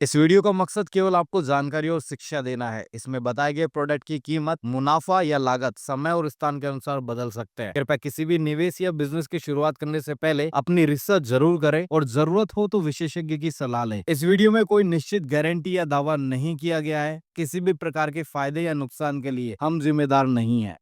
इस वीडियो का मकसद केवल आपको जानकारी और शिक्षा देना है। इसमें बताए गए प्रोडक्ट की कीमत, मुनाफा या लागत समय और स्थान के अनुसार बदल सकते हैं। कृपया किसी भी निवेश या बिजनेस की शुरुआत करने से पहले अपनी रिसर्च जरूर करें और जरूरत हो तो विशेषज्ञ की सलाह लें। इस वीडियो में कोई निश्चित गारंटी या दावा नहीं किया गया है। किसी भी प्रकार के फायदे या नुकसान के लिए हम जिम्मेदार नहीं है।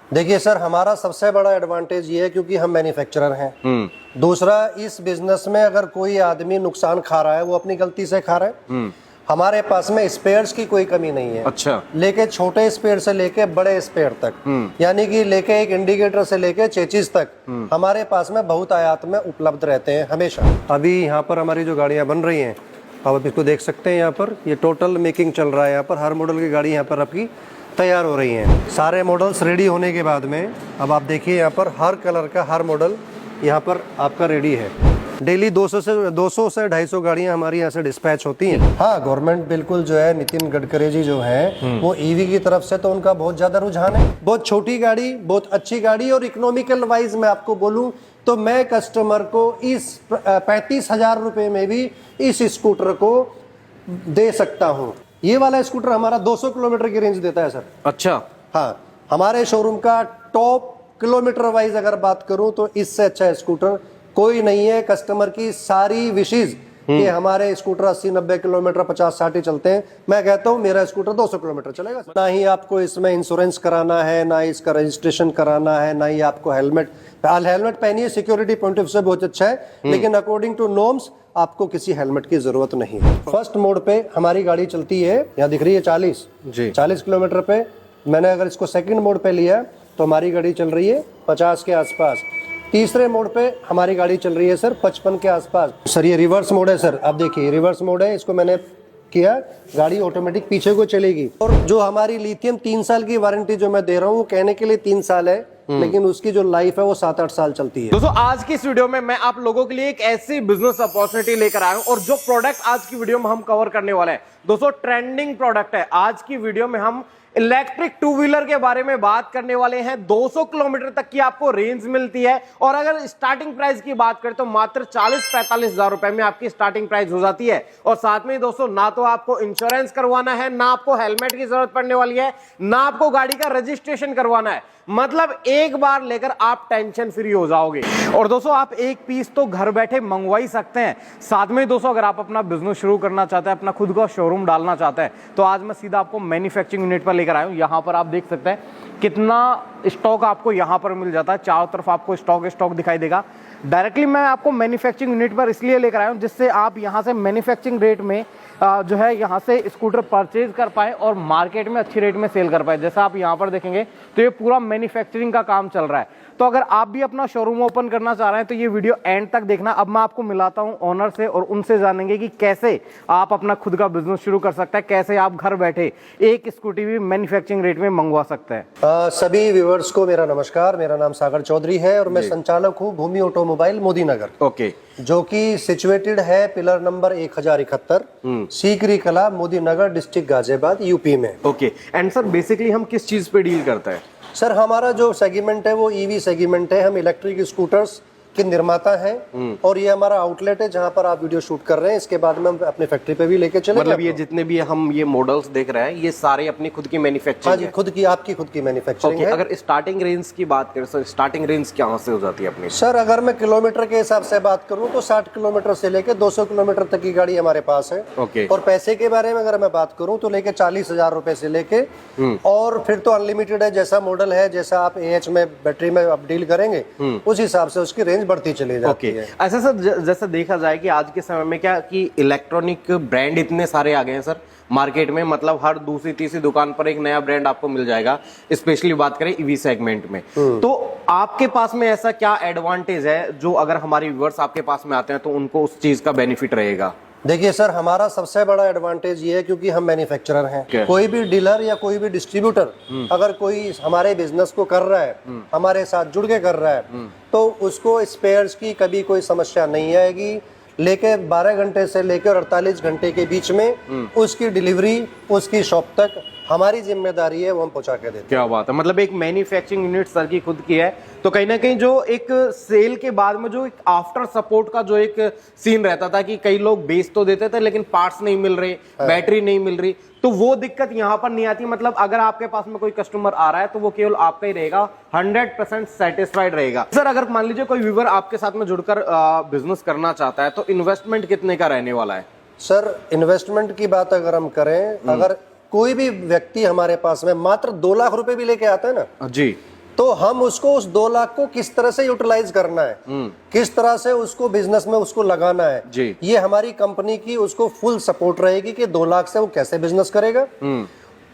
देखिए सर, हमारा सबसे बड़ा एडवांटेज ये है क्योंकि हम मैन्युफैक्चरर हैं। दूसरा, इस बिजनेस में अगर कोई आदमी नुकसान खा रहा है वो अपनी गलती से खा रहा है। हमारे पास में स्पेयर्स की कोई कमी नहीं है। अच्छा। लेके छोटे स्पेयर से लेके बड़े स्पेयर तक, यानी कि लेके एक इंडिकेटर से लेके चेचिस तक हमारे पास में बहुत आयात में उपलब्ध रहते हैं हमेशा। अभी यहाँ पर हमारी जो गाड़ियाँ बन रही हैं, आप इसको देख सकते हैं। यहाँ पर ये टोटल मेकिंग चल रहा है। यहाँ पर हर मॉडल की गाड़ी यहाँ पर आपकी तैयार हो रही हैं। सारे मॉडल्स रेडी होने के बाद में अब आप देखिए यहाँ पर हर कलर का हर मॉडल यहाँ पर आपका रेडी है। डेली 200 से 250 गाड़ियाँ हमारी यहाँ से डिस्पैच होती हैं। हाँ, गवर्नमेंट बिल्कुल जो है, नितिन गडकरी जी जो है वो ईवी की तरफ से तो उनका बहुत ज़्यादा रुझान है। बहुत छोटी गाड़ी, बहुत अच्छी गाड़ी, और इकोनॉमिकल वाइज मैं आपको बोलूँ तो मैं कस्टमर को इस 35,000 रुपये में भी इस स्कूटर को दे सकता हूँ। ये वाला स्कूटर हमारा 200 किलोमीटर की रेंज देता है सर। अच्छा। हाँ, हमारे शोरूम का टॉप किलोमीटर वाइज अगर बात करूं तो इससे अच्छा स्कूटर कोई नहीं है। कस्टमर की सारी विशेष कि हमारे स्कूटर 80-90 किलोमीटर 50-60 चलते हैं, मैं कहता हूं मेरा स्कूटर 200 किलोमीटर चलेगा। ना ही आपको इसमें इंश्योरेंस कराना है, ना इसका रजिस्ट्रेशन कराना है, ना ही आपको हेलमेट पहनिए। सिक्योरिटी पॉइंट ऑफ से बहुत अच्छा है, लेकिन अकॉर्डिंग टू नॉर्म्स आपको किसी हेलमेट की जरूरत नहीं है। फर्स्ट मोड पे हमारी गाड़ी चलती है, यहाँ दिख रही है 40 किलोमीटर पे। मैंने अगर इसको सेकंड मोड पे लिया तो हमारी गाड़ी चल रही है 50 के आसपास। तीसरे मोड पे हमारी गाड़ी चल रही है सर 55 के आसपास। सर ये रिवर्स मोड है सर, आप देखिए रिवर्स मोड है। इसको मैंने किया, गाड़ी ऑटोमेटिक पीछे को चलेगी। और जो हमारी लिथियम 3 साल की वारंटी जो मैं दे रहा हूँ, कहने के लिए 3 साल है, लेकिन उसकी जो लाइफ है वो 7-8 साल चलती है। दोस्तों, आज की इस वीडियो में मैं आप लोगों के लिए एक ऐसी बिजनेस अपॉर्चुनिटी लेकर आया हूं, और जो प्रोडक्ट आज की वीडियो में हम कवर करने वाले हैं दोस्तों, ट्रेंडिंग प्रोडक्ट है। आज की वीडियो में हम इलेक्ट्रिक टू व्हीलर के बारे में बात करने वाले हैं। 200 किलोमीटर तक की आपको रेंज मिलती है, और अगर स्टार्टिंग प्राइस की बात करें तो मात्र 40-45 हजार रुपए में आपकी स्टार्टिंग प्राइस हो जाती है। और साथ में दोस्तों, ना तो आपको इंश्योरेंस करवाना है, ना आपको हेलमेट की जरूरत पड़ने वाली है, ना आपको गाड़ी का रजिस्ट्रेशन करवाना है। मतलब एक बार लेकर आप टेंशन फ्री हो जाओगे। और दोस्तों, आप एक पीस तो घर बैठे मंगवा ही सकते हैं। साथ में दोस्तों, अगर आप अपना बिजनेस शुरू करना चाहते हैं, अपना खुद का शोरूम डालना चाहते हैं, तो आज मैं सीधा आपको मैन्युफैक्चरिंग यूनिट पर लेकर आया हूं। यहां पर आप देख सकते हैं कितना स्टॉक आपको यहां पर मिल जाता है। चारों तरफ आपको स्टॉक दिखाई देगा। डायरेक्टली मैं आपको मैन्युफैक्चरिंग यूनिट पर इसलिए लेकर आया हूं जिससे आप यहां से मैन्युफैक्चरिंग रेट में जो है यहाँ से स्कूटर परचेज कर पाए और मार्केट में अच्छी रेट में सेल कर पाए। जैसा आप यहाँ पर देखेंगे तो ये पूरा मैन्युफैक्चरिंग का काम चल रहा है। तो अगर आप भी अपना शोरूम ओपन करना चाह रहे हैं तो ये वीडियो एंड तक देखना। अब मैं आपको मिलाता हूँ ओनर से, और उनसे जानेंगे कि कैसे आप अपना खुद का बिजनेस शुरू कर सकते हैं, कैसे आप घर बैठे एक स्कूटी भी मैन्युफैक्चरिंग रेट में मंगवा सकते हैं। सभी व्यूअर्स को मेरा नमस्कार। मेरा नाम सागर चौधरी है और मैं संचालक हूँ भूमि ऑटोमोबाइल मोदी नगर, ओके, जो कि सिचुएटेड है पिलर नंबर 1071, सीकरी कला, मोदी नगर, डिस्ट्रिक्ट गाजियाबाद, यूपी में। ओके। एंड सर, बेसिकली हम किस चीज पे डील करते हैं? सर, हमारा जो सेगमेंट है वो ईवी सेगमेंट है। हम इलेक्ट्रिक स्कूटर्स के निर्माता हैं, और ये हमारा आउटलेट है जहां पर आप वीडियो शूट कर रहे हैं। इसके बाद में हम अपने फैक्ट्री पे भी लेके चले। मतलब ये जितने भी हम ये मॉडल्स देख रहे हैं, ये सारे अपनी खुद की मैन्युफैक्चरिंग हाँ जी, खुद की, आपकी खुद की मैन्युफैक्चरिंग है। अगर स्टार्टिंग रेंज की बात करें सर, स्टार्टिंग रेंज कहाँ से हो जाती है अपनी? सर, अगर मैं किलोमीटर के हिसाब से बात करूं तो 60 किलोमीटर से लेके 200 किलोमीटर तक की गाड़ी हमारे पास है। ओके। और पैसे के बारे में अगर मैं बात करूं तो लेके 40,000 रुपए से लेके, और फिर तो अनलिमिटेड है। जैसा मॉडल है, जैसा आप AH में बैटरी में आप डील करेंगे, उस हिसाब से उसकी रेंज बढ़ती चली जाती है। ऐसा सर, जैसा देखा जाए कि आज के समय में क्या कि इलेक्ट्रॉनिक ब्रांड इतने सारे आ गए हैं सर मार्केट में। मतलब हर दूसरी तीसरी दुकान पर एक नया ब्रांड आपको मिल जाएगा, स्पेशली बात करें ईवी सेगमेंट में। तो आपके पास में ऐसा क्या एडवांटेज है जो अगर हमारे व्यूअर्स आपके पास में आते हैं तो उनको उस चीज का बेनिफिट रहेगा? देखिए सर, हमारा सबसे बड़ा एडवांटेज ये है क्योंकि हम मैन्युफैक्चरर हैं। कोई भी डीलर या कोई भी डिस्ट्रीब्यूटर अगर कोई हमारे बिजनेस को कर रहा है, हमारे साथ जुड़ के कर रहा है, तो उसको स्पेयर्स की कभी कोई समस्या नहीं आएगी। लेके 12 घंटे से लेकर 48 घंटे के बीच में उसकी डिलीवरी उसकी शॉप तक हमारी जिम्मेदारी है, वो हम पहुंचा के देते हैं। क्या बात है, मतलब एक मैन्युफैक्चरिंग यूनिट सर की खुद की है, तो कहीं ना कहीं जो एक सेल के बाद में जो एक आफ्टर सपोर्ट का जो एक सीन रहता था कि कई लोग बेच तो देते थे लेकिन पार्ट्स नहीं मिल रहे, बैटरी नहीं मिल रही, तो वो दिक्कत यहाँ पर नहीं आती। मतलब अगर आपके पास में कोई कस्टमर आ रहा है तो वो केवल आपका ही रहेगा, 100% सेटिस्फाइड रहेगा। सर अगर मान लीजिए कोई व्यूअर आपके साथ में जुड़कर बिजनेस करना चाहता है तो इन्वेस्टमेंट कितने का रहने वाला है? सर इन्वेस्टमेंट की बात अगर हम करें, अगर कोई भी व्यक्ति हमारे पास में मात्र 2 लाख रुपए भी लेके आता है ना जी, तो हम उसको उस 2 लाख को किस तरह से यूटिलाइज करना है, किस तरह से उसको बिजनेस में उसको लगाना है जी। ये हमारी कंपनी की उसको फुल सपोर्ट रहेगी कि 2 लाख से वो कैसे बिजनेस करेगा।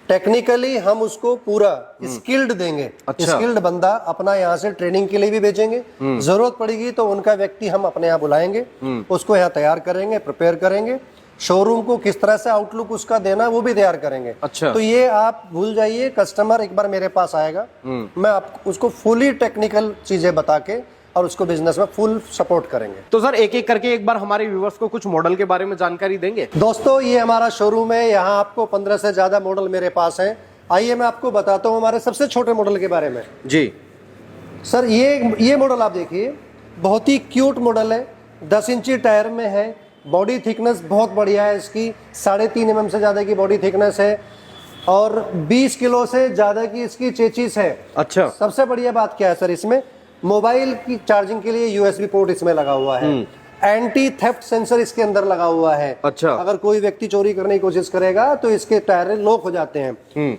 टेक्निकली हम उसको पूरा स्किल्ड देंगे। अच्छा। स्किल्ड बंदा अपना यहाँ से ट्रेनिंग के लिए भी भेजेंगे, जरूरत पड़ेगी तो उनका व्यक्ति हम अपने यहाँ बुलाएंगे, उसको यहाँ तैयार करेंगे, प्रिपेयर करेंगे, शोरूम को किस तरह से आउटलुक उसका देना वो भी तैयार करेंगे। अच्छा। तो ये आप भूल जाइए, कस्टमर एक बार मेरे पास आएगा, मैं आपको उसको फुली टेक्निकल चीजें बता के और उसको बिजनेस में फुल सपोर्ट करेंगे। तो सर एक एक करके एक बार हमारे व्यूअर्स को कुछ मॉडल के बारे में जानकारी देंगे? दोस्तों ये हमारा शोरूम है, यहाँ आपको 15 से ज्यादा मॉडल मेरे पास हैं। आइए मैं आपको बताता हूँ हमारे सबसे छोटे मॉडल के बारे में। जी सर ये मॉडल आप देखिए, बहुत ही क्यूट मॉडल है, 10 इंची टायर में है, बॉडी थिकनेस बहुत बढ़िया है इसकी, 3.5 mm से ज्यादा की बॉडी थिकनेस है और 20 किलो से ज्यादा की इसकी चेचिस है। अच्छा। सबसे बढ़िया बात क्या है सर, इसमें मोबाइल की चार्जिंग के लिए यूएसबी पोर्ट इसमें लगा हुआ है, एंटी थेफ्ट सेंसर इसके अंदर लगा हुआ है। अच्छा। अगर कोई व्यक्ति चोरी करने की कोशिश करेगा तो इसके टायर लॉक हो जाते हैं।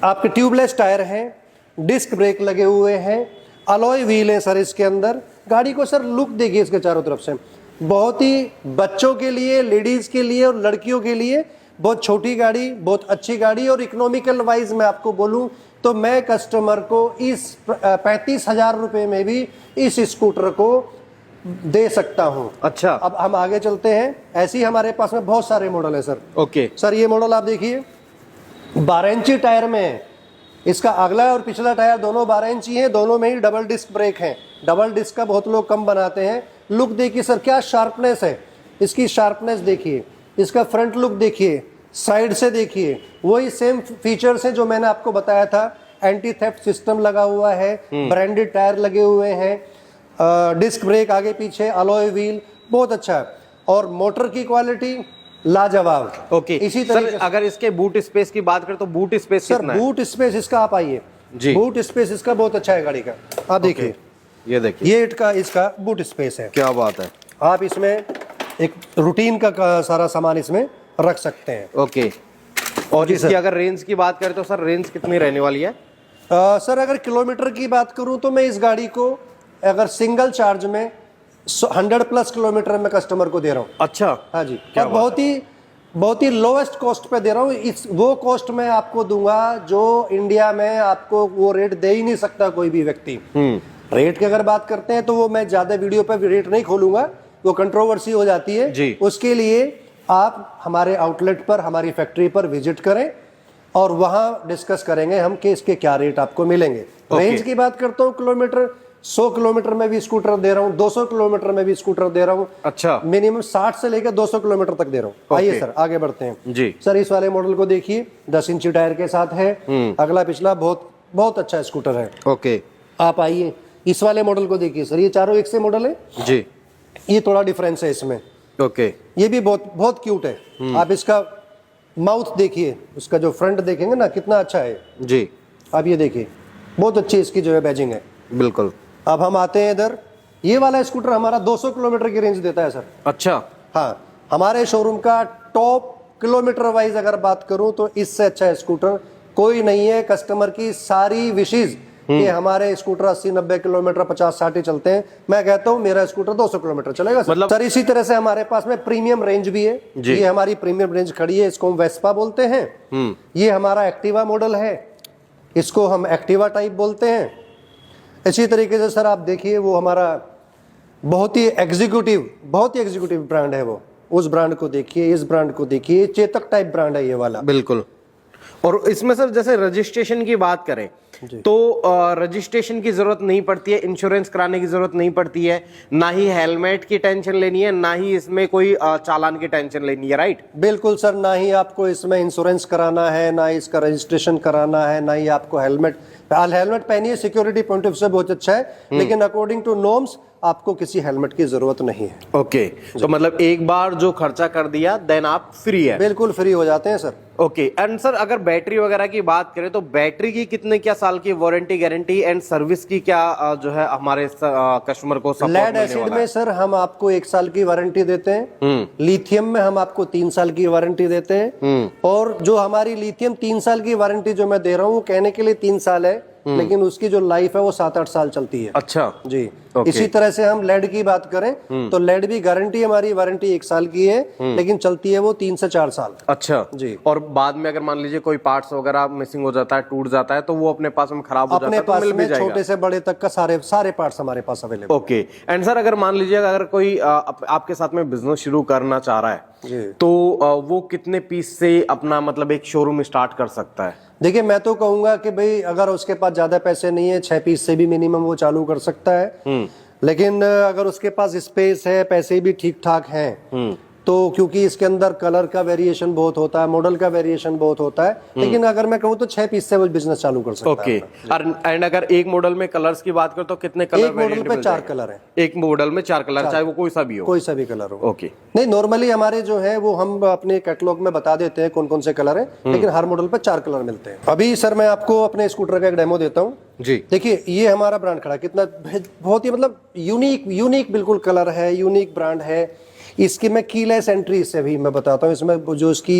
आपके ट्यूबलेस टायर हैं, डिस्क ब्रेक लगे हुए हैं, अलॉय व्हील है सर इसके अंदर। गाड़ी को सर लुक देखिए इसके चारों तरफ से, बहुत ही बच्चों के लिए, लेडीज के लिए और लड़कियों के लिए बहुत छोटी गाड़ी, बहुत अच्छी गाड़ी। और इकोनॉमिकल वाइज मैं आपको बोलूं तो मैं कस्टमर को इस 35,000 रुपए में भी इस स्कूटर को दे सकता हूं। अच्छा। अब हम आगे चलते हैं, ऐसे ही हमारे पास में बहुत सारे मॉडल है सर। ओके। सर ये मॉडल आप देखिए, 12 इंची टायर में है, इसका अगला और पिछला टायर दोनों 12 इंची हैं, दोनों में ही डबल डिस्क ब्रेक हैं। डबल डिस्क का बहुत लोग कम बनाते हैं। लुक देखिए सर, क्या शार्पनेस है इसकी, शार्पनेस देखिए, इसका फ्रंट लुक देखिए, साइड से देखिए, वही सेम फीचर्स हैं जो मैंने आपको बताया था। एंटी थेफ्ट सिस्टम लगा हुआ है, ब्रांडेड टायर लगे हुए हैं, डिस्क ब्रेक आगे पीछे, अलॉय व्हील बहुत अच्छा है और मोटर की क्वालिटी लाजवाब। ओके। इसी सर तरीके अगर इसके बूट स्पेस की बात करें तो बूट स्पेस सर कितना है? बूट स्पेस इसका आप आइए जी। बूट स्पेस इसका बहुत अच्छा है गाड़ी का। आप देखिए, ये देखिए, ये इसका बूट स्पेस है। क्या बात है। आप इसमें एक रूटीन का सारा सामान इसमें रख सकते हैं। ओके। और इसकी अगर रेंज की बात करें तो सर रेंज कितनी रहने वाली है? सर अगर किलोमीटर की बात करूं तो मैं इस गाड़ी को अगर सिंगल चार्ज में 100+ किलोमीटर में कस्टमर को दे रहा हूं। अच्छा। हाँ जी, क्या और बात बहुत ही लोएस्ट कॉस्ट पे दे रहा हूँ। वो कॉस्ट मैं आपको दूंगा जो इंडिया में आपको वो रेट दे ही नहीं सकता कोई भी व्यक्ति। रेट की अगर बात करते हैं तो वो मैं ज्यादा वीडियो पे रेट नहीं खोलूंगा, वो कंट्रोवर्सी हो जाती है जी। उसके लिए आप हमारे आउटलेट पर, हमारी फैक्ट्री पर विजिट करें और वहां डिस्कस करेंगे हम कि इसके क्या रेट आपको मिलेंगे। रेंज की बात करता हूँ, किलोमीटर 100 किलोमीटर में भी स्कूटर दे रहा हूँ, 200 किलोमीटर में भी स्कूटर दे रहा हूँ। अच्छा। मिनिमम 60 से लेकर 200 किलोमीटर तक दे रहा हूँ। आइए सर आगे बढ़ते हैं जी। सर इस वाले मॉडल को देखिए, 10 इंची टायर के साथ है, अगला पिछला बहुत बहुत अच्छा स्कूटर है। ओके। आप आइए इस वाले मॉडल को देखिए सर, ये चारों एक से मॉडल है जी। ये थोड़ा डिफरेंस है इसमें। ओके। ये भी बहुत बहुत क्यूट है। आप इसका माउथ देखिए, उसका जो फ्रंट देखेंगे ना कितना अच्छा है जी। आप ये देखिए, बहुत अच्छी इसकी जो है बैजिंग है। बिल्कुल। अब हम आते हैं इधर, ये वाला स्कूटर हमारा 200 किलोमीटर की रेंज देता है सर। अच्छा। हाँ, हमारे शोरूम का टॉप किलोमीटर वाइज अगर बात करूं तो इससे अच्छा स्कूटर कोई नहीं है। कस्टमर की सारी विशेष कि हमारे स्कूटर 80-90 किलोमीटर 50-60 चलते हैं, मैं कहता हूं मेरा स्कूटर 200 किलोमीटर चलेगा सर। मतलब सर इसी तरह से हमारे पास में प्रीमियम रेंज भी है। ये हमारी प्रीमियम रेंज खड़ी है, इसको हम वेस्पा बोलते हैं। ये हमारा एक्टिवा मॉडल है, इसको हम एक्टिवा टाइप बोलते हैं। इसी तरीके से सर आप देखिए, वो हमारा बहुत ही एग्जीक्यूटिव ब्रांड है वो। उस ब्रांड को देखिए, इस ब्रांड को देखिए, चेतक टाइप ब्रांड है ये वाला। बिल्कुल। और इसमें सर जैसे रजिस्ट्रेशन की बात करें तो रजिस्ट्रेशन की जरूरत नहीं पड़ती है, इंश्योरेंस कराने की जरूरत नहीं पड़ती है, ना ही हेलमेट की टेंशन लेनी है, ना ही इसमें कोई चालान की टेंशन लेनी है, राइट? बिल्कुल सर, ना ही आपको इसमें इंश्योरेंस कराना है, ना ही इसका रजिस्ट्रेशन कराना है, ना ही आपको हेलमेट पहनिए। सिक्योरिटी पॉइंट ऑफ से बहुत अच्छा है, लेकिन अकॉर्डिंग टू नॉर्म्स आपको किसी हेलमेट की जरूरत नहीं है। ओके, तो मतलब एक बार जो खर्चा कर दिया देन आप फ्री है? बिल्कुल फ्री हो जाते हैं सर। ओके, एंड सर अगर बैटरी वगैरह की बात करें तो बैटरी की कितने क्या साल की वारंटी गारंटी एंड सर्विस की क्या जो है हमारे कस्टमर को सपोर्ट लेड मिलने एसिड वाला में है? सर हम आपको 1 साल की वारंटी देते हैं, लिथियम में हम आपको 3 साल की वारंटी देते हैं, और जो हमारी लिथियम 3 साल की वारंटी जो मैं दे रहा हूँ वो कहने के लिए 3 साल है, लेकिन उसकी जो लाइफ है वो 7-8 साल चलती है। अच्छा जी। Okay. इसी तरह से हम लेड की बात करें तो लेड भी गारंटी, हमारी वारंटी 1 साल की है, लेकिन चलती है वो 3 से 4 साल। अच्छा जी। और बाद में अगर मान लीजिए कोई पार्ट्स वगैरह मिसिंग हो जाता है, टूट जाता है, तो वो अपने पास में खराब हो जाता अपने है तो पास मिल भी में जाएगा? छोटे से बड़े तक का सारे पार्ट्स हमारे पास अवेलेबल। ओके, एंड सर अगर मान लीजिए अगर कोई आपके साथ में बिजनेस शुरू करना चाह रहा है जी। तो वो कितने पीस से अपना मतलब एक शोरूम स्टार्ट कर सकता है? देखिए, मैं तो कहूंगा कि भाई अगर उसके पास ज्यादा पैसे नहीं है, 6 पीस से भी मिनिमम वो चालू कर सकता है, लेकिन अगर उसके पास स्पेस है, पैसे भी ठीक ठाक हैं, तो क्योंकि इसके अंदर कलर का वेरिएशन बहुत होता है, मॉडल का वेरिएशन बहुत होता है, लेकिन अगर मैं कहूँ तो 6 पीस से वो बिजनेस चालू कर सकता ओके, है। एंड अगर एक मॉडल में कलर्स की बात करें तो कितने कलर एक मॉडल पे 4 कलर है। एक मॉडल में 4 कलर, चाहे वो कोई सा भी हो? कोई सा भी कलर हो। ओके। नहीं, नॉर्मली हमारे जो है वो हम अपने कैटलॉग में बता देते हैं कौन कौन से कलर है, लेकिन हर मॉडल पे 4 कलर मिलते हैं। अभी सर मैं आपको अपने स्कूटर का एक डेमो देता हूँ जी। देखिए, ये हमारा ब्रांड खड़ा, कितना बहुत ही मतलब यूनिक बिल्कुल कलर है, यूनिक ब्रांड है। इसकी मैं कीलेस एंट्री से भी मैं बताता हूँ, इसमें जो इसकी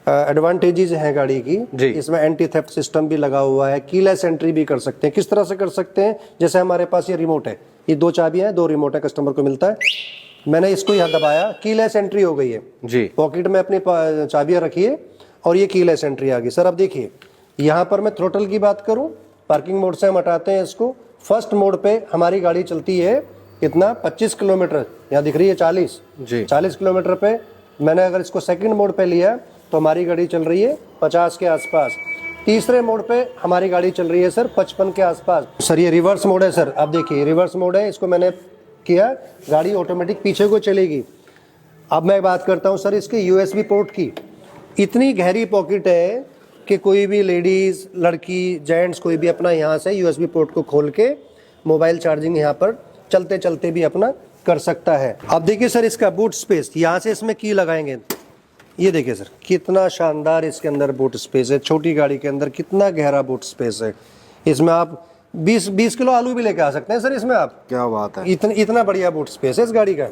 एडवांटेजेस हैं गाड़ी की, इसमें एंटी थेफ्ट सिस्टम भी लगा हुआ है, कीलेस एंट्री भी कर सकते हैं। किस तरह से कर सकते हैं? जैसे हमारे पास ये रिमोट है, ये 2 चाबियां हैं, 2 रिमोट है, कस्टमर को मिलता है, मैंने इसको यहाँ दबाया, कीलेस एंट्री हो गई है जी। पॉकेट में अपनी चाबियां रखिए और ये कीलेस एंट्री आ गई। सर अब देखिए, यहाँ पर मैं थ्रोटल की बात करूँ, पार्किंग मोड से हम हटाते हैं इसको, फर्स्ट मोड पे हमारी गाड़ी चलती है कितना, 25 किलोमीटर, यहाँ दिख रही है 40 जी। 40 किलोमीटर पे। मैंने अगर इसको सेकंड मोड पे लिया तो हमारी गाड़ी चल रही है 50 के आसपास। तीसरे मोड पे हमारी गाड़ी चल रही है सर 55 के आसपास। सर ये रिवर्स मोड है सर, आप देखिए रिवर्स मोड है, इसको मैंने किया, गाड़ी ऑटोमेटिक पीछे को चलेगी। अब मैं बात करता हूँ सर इसके यूएसबी पोर्ट की। इतनी गहरी पॉकेट है कि कोई भी लेडीज, लड़की, जेंट्स कोई भी अपना यहाँ से यूएसबी पोर्ट को खोल के मोबाइल चार्जिंग यहाँ पर चलते चलते भी अपना कर सकता है। अब देखिए सर इसका बूट स्पेस, यहाँ से इसमें की लगाएंगे, ये देखिए सर कितना शानदार इसके अंदर बूट स्पेस है। छोटी गाड़ी के अंदर कितना गहरा बूट स्पेस है। इसमें आप 20 किलो आलू भी लेके आ सकते हैं सर इसमें आप। क्या बात है, इतना बढ़िया बूट स्पेस है इस गाड़ी का।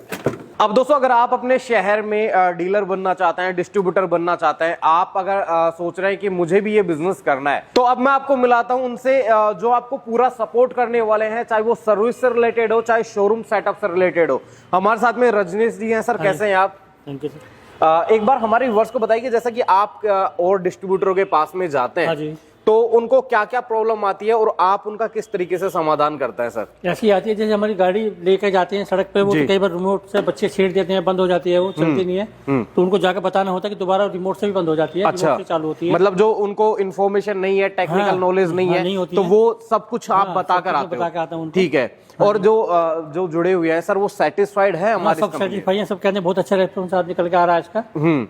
अब दोस्तों अगर आप अपने शहर में डीलर बनना चाहते हैं, डिस्ट्रीब्यूटर बनना चाहते हैं, आप अगर सोच रहे हैं कि मुझे भी ये बिजनेस करना है, तो अब मैं आपको मिलाता हूं उनसे जो आपको पूरा सपोर्ट करने वाले हैं, चाहे वो सर्विस से रिलेटेड हो, चाहे शोरूम सेटअप से रिलेटेड हो। हमारे साथ में रजनीश जी हैं। सर कैसे हैं आप? Thank you sir. एक बार हमारे व्यूअर्स को बताइए कि जैसा कि आप और डिस्ट्रीब्यूटरों के पास में जाते हैं, हाँ जी। तो उनको क्या क्या प्रॉब्लम आती है और आप उनका किस तरीके से समाधान करता है? सर ऐसी आती है जैसे हमारी गाड़ी लेकर जाते हैं सड़क पे, वो तो कई बार रिमोट से बच्चे छेड़ देते हैं, बंद हो जाती है, वो चलती नहीं है, तो उनको जाकर बताना होता है कि दोबारा रिमोट से भी बंद हो जाती है। अच्छा, रिमोट से चालू होती है। मतलब जो उनको इन्फॉर्मेशन नहीं है, टेक्निकल हाँ, नॉलेज नहीं हाँ, है, नहीं होती तो है। वो सब कुछ आप हाँ, बता सब कर कुछ आते बता के आता हूं हो? उनको। ठीक है। और जो जुड़े हुए हैं सर वो सेटिस्फाइड है हमारे सब सेटिस्फाई है, सब कहते हैं बहुत अच्छा रेस्पॉन्स आज निकल के आ रहा है इसका।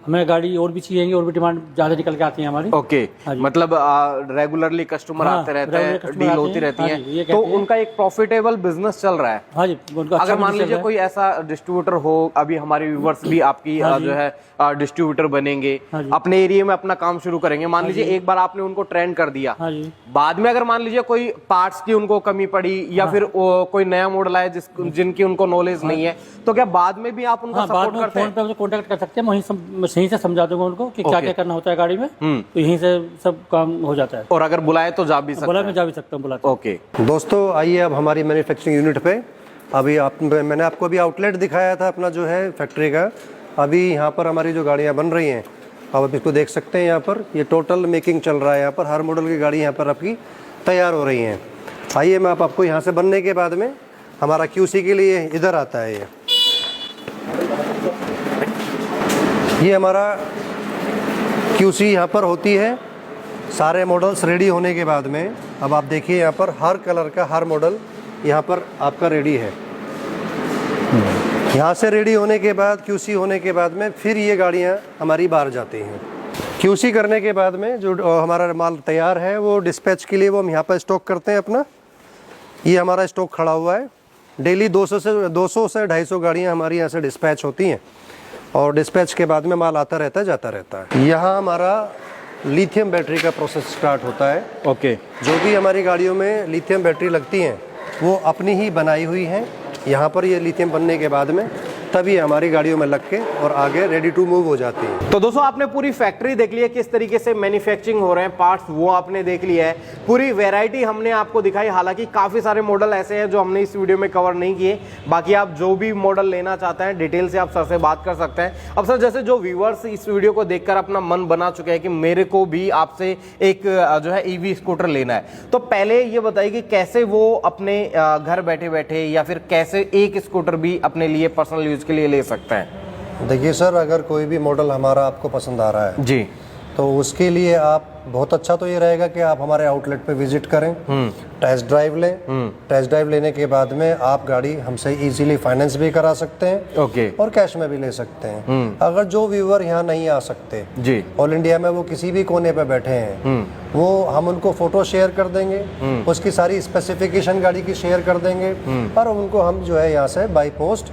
हमें गाड़ी और भी चाहिए, और भी डिमांड ज्यादा निकल के आती है हमारी। ओके, मतलब रेगुलरली कस्टमर आते रहते हैं, डील होती रहती है, तो उनका एक प्रॉफिटेबल बिजनेस चल रहा है। हाँ जी, अगर मान लीजिए कोई ऐसा डिस्ट्रीब्यूटर हो, अभी हमारे व्यूवर्स भी आपकी जो है डिस्ट्रीब्यूटर बनेंगे, अपने एरिया में अपना काम शुरू करेंगे, मान लीजिए एक बार आपने उनको ट्रेन कर दिया, बाद में अगर मान लीजिए कोई पार्ट्स की उनको कमी पड़ी या फिर कोई नया मॉडल आया जिनकी उनको नॉलेज नहीं है, तो क्या बाद में भी आप उनका सपोर्ट करते हैं? फोन पे कॉन्टेक्ट कर सकते हैं, वहीं से समझा दूंगा उनको कि क्या क्या करना होता है गाड़ी में, तो यहीं से सब काम हो जाता है। और अगर बुलाए तो जा भी सकते बोला हैं? मैं जा भी सकता हूँ, बुला। ओके दोस्तों आइए अब हमारी मैन्युफैक्चरिंग यूनिट पे। अभी मैंने आपको अभी आउटलेट दिखाया था अपना जो है फैक्ट्री का। अभी यहाँ पर हमारी जो गाड़ियाँ बन रही हैं, आप इसको देख सकते हैं, यहाँ पर ये टोटल मेकिंग चल रहा है। यहाँ पर हर मॉडल की गाड़ी यहाँ पर आपकी तैयार हो रही हैं। आइए मैं आपको यहाँ से बनने के बाद में हमारा QC के लिए इधर आता है। ये हमारा QC यहाँ पर होती है। सारे मॉडल्स रेडी होने के बाद में अब आप देखिए यहाँ पर हर कलर का हर मॉडल यहाँ पर आपका रेडी है। यहाँ से रेडी होने के बाद QC होने के बाद में फिर ये गाड़ियाँ हमारी बाहर जाती हैं। QC करने के बाद में जो हमारा माल तैयार है वो डिस्पैच के लिए वो हम यहाँ पर स्टॉक करते हैं अपना। ये हमारा स्टॉक खड़ा हुआ है। डेली 200 से 250 गाड़ियाँ हमारी यहाँ से डिस्पैच होती हैं और डिस्पैच के बाद में माल आता रहता है जाता रहता है। यहाँ हमारा लिथियम बैटरी का प्रोसेस स्टार्ट होता है। ओके। जो भी हमारी गाड़ियों में लिथियम बैटरी लगती हैं वो अपनी ही बनाई हुई हैं। यहाँ पर ये लिथियम बनने के बाद में तभी हमारी गाड़ियों में लग के और आगे रेडी टू मूव हो जाती है। तो दोस्तों आपने पूरी फैक्ट्री देख ली है, किस तरीके से मैन्युफैक्चरिंग हो रहे हैं पार्ट्स, वो आपने देख लिया है। पूरी वैरायटी हमने आपको दिखाई। हालांकि काफी सारे मॉडल ऐसे हैं जो हमने इस वीडियो में कवर नहीं किए। बाकी आप जो भी मॉडल लेना चाहते हैं डिटेल से आप सर से बात कर सकते हैं। अब सर जैसे जो व्यूअर्स इस वीडियो को देखकर अपना मन बना चुके हैं कि मेरे को भी आपसे एक जो है ईवी स्कूटर लेना है, तो पहले ये बताइए कि कैसे वो अपने घर बैठे बैठे या फिर कैसे एक स्कूटर भी अपने लिए पर्सनल यूज के लिए ले सकते हैं? देखिए सर, अगर कोई भी मॉडल हमारा आपको पसंद आ रहा है जी, तो उसके लिए आप बहुत अच्छा तो ये रहेगा कि आप हमारे आउटलेट पे विजिट करें, टेस्ट ड्राइव लें। टेस्ट ड्राइव लेने के बाद में आप गाड़ी हमसे इजीली फाइनेंस भी करा सकते हैं ओके, और कैश में भी ले सकते हैं। अगर जो व्यूअर यहाँ नहीं आ सकते जी, ऑल इंडिया में, वो किसी भी कोने पे बैठे हैं, वो हम उनको फोटो शेयर कर देंगे, उसकी सारी स्पेसिफिकेशन गाड़ी की शेयर कर देंगे और उनको हम जो है यहाँ से बाई पोस्ट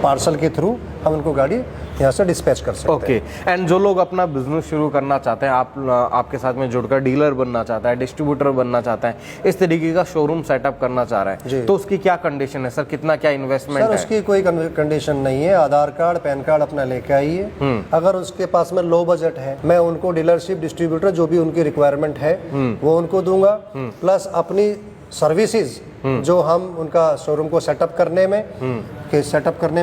पार्सल के थ्रू हम उनको गाड़ी यहाँ से डिस्पैच कर सकते हैं। ओके। एंड जो लोग अपना बिजनेस शुरू करना चाहते हैं, आपके साथ में जुड़कर डीलर बनना चाहता है, डिस्ट्रीब्यूटर बनना चाहता है, इस तरीके का शोरूम सेटअप करना चाह रहा है, तो उसकी क्या कंडीशन है सर? कितना क्या इन्वेस्टमेंट है? सर उसकी कोई कंडीशन नहीं है। आधार कार्ड पैन कार्ड अपना लेके आइए। अगर उसके पास में लो बजट है, मैं उनको डीलरशिप डिस्ट्रीब्यूटर जो भी उनकी रिक्वायरमेंट है वो उनको दूंगा, प्लस अपनी सर्विसेज जो हम उनका शोरूम को सेटअप करने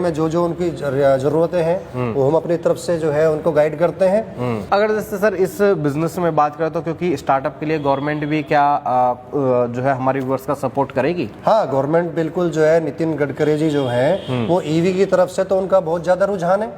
में जो जो उनकी जरूरतें हैं वो हम अपनी तरफ से जो है उनको गाइड करते हैं। अगर जैसे सर इस बिजनेस में बात करें तो क्योंकि स्टार्टअप के लिए गवर्नमेंट भी क्या जो है हमारी व्यूअर्स का सपोर्ट करेगी? हाँ, गवर्नमेंट बिल्कुल जो है, नितिन गडकरी जी जो हैं वो ईवी की तरफ से तो उनका बहुत ज्यादा रुझान है।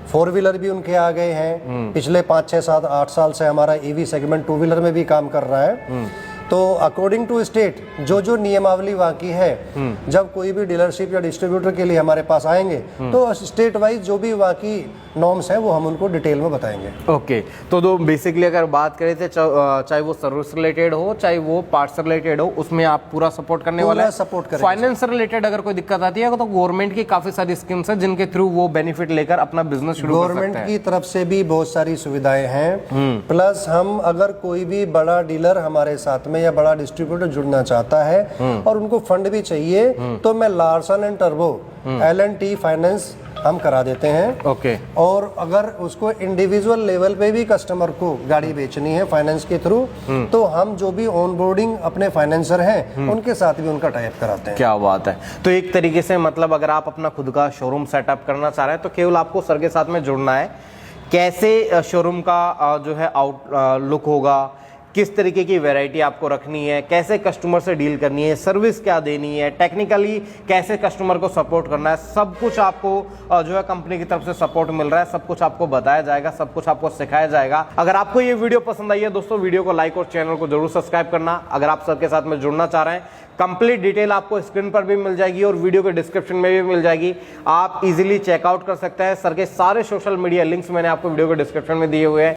4 व्हीलर भी उनके आ गए हैं। पिछले 5, 6, 7, 8 साल से हमारा ईवी सेगमेंट 2 व्हीलर में भी काम कर रहा है। तो अकॉर्डिंग टू स्टेट जो जो नियमावली वहाँ की है, जब कोई भी डीलरशिप या डिस्ट्रीब्यूटर के लिए हमारे पास आएंगे तो स्टेट वाइज जो भी वहाँ की नॉर्म्स है वो हम उनको डिटेल में बताएंगे। ओके। तो बेसिकली अगर बात करें तो चाहे वो सर्विस रिलेटेड हो चाहे वो पार्ट्स रिलेटेड हो, उसमें आप पूरा सपोर्ट करने वाले हैं? सपोर्ट करेंगे। फाइनेंस रिलेटेड अगर कोई दिक्कत आती है तो गवर्नमेंट की काफी सारी स्कीम्स है जिनके थ्रू वो बेनिफिट लेकर अपना बिजनेस शुरू कर सकते हैं। गवर्नमेंट की तरफ से भी बहुत सारी सुविधाएं हैं। प्लस हम अगर कोई भी बड़ा डीलर हमारे साथ में या बड़ा डिस्ट्रीब्यूटर जुड़ना चाहता है और उनको फंड भी चाहिए तो मैं Larsen and turbo L&T finance हम करा देते हैं। ओके। और अगर उसको इंडिविजुअल लेवल पे भी कस्टमर को गाड़ी बेचनी है फाइनेंस के थ्रू, तो हम जो भी ऑनबोर्डिंग अपने फाइनेंसर हैं उनके साथ भी उनका टाइप कराते हैं। क्या बात है। तो एक तरीके से मतलब अगर आप अपना खुद का शोरूम सेटअप करना चाह रहे हैं तो केवल आपको सर के साथ में जुड़ना है। कैसे शोरूम का जो है लुक होगा, किस तरीके की वैरायटी आपको रखनी है, कैसे कस्टमर से डील करनी है, सर्विस क्या देनी है, टेक्निकली कैसे कस्टमर को सपोर्ट करना है, सब कुछ आपको जो है कंपनी की तरफ से सपोर्ट मिल रहा है। सब कुछ आपको बताया जाएगा, सब कुछ आपको सिखाया जाएगा। अगर आपको ये वीडियो पसंद आई है दोस्तों, वीडियो को लाइक और चैनल को जरूर सब्सक्राइब करना। अगर आप सर के साथ में जुड़ना चाह रहे हैं, कंप्लीट डिटेल आपको स्क्रीन पर भी मिल जाएगी और वीडियो के डिस्क्रिप्शन में भी मिल जाएगी। आप इजीली चेकआउट कर सकते हैं। सर के सारे सोशल मीडिया लिंक्स मैंने आपको वीडियो के डिस्क्रिप्शन में दिए हुए हैं।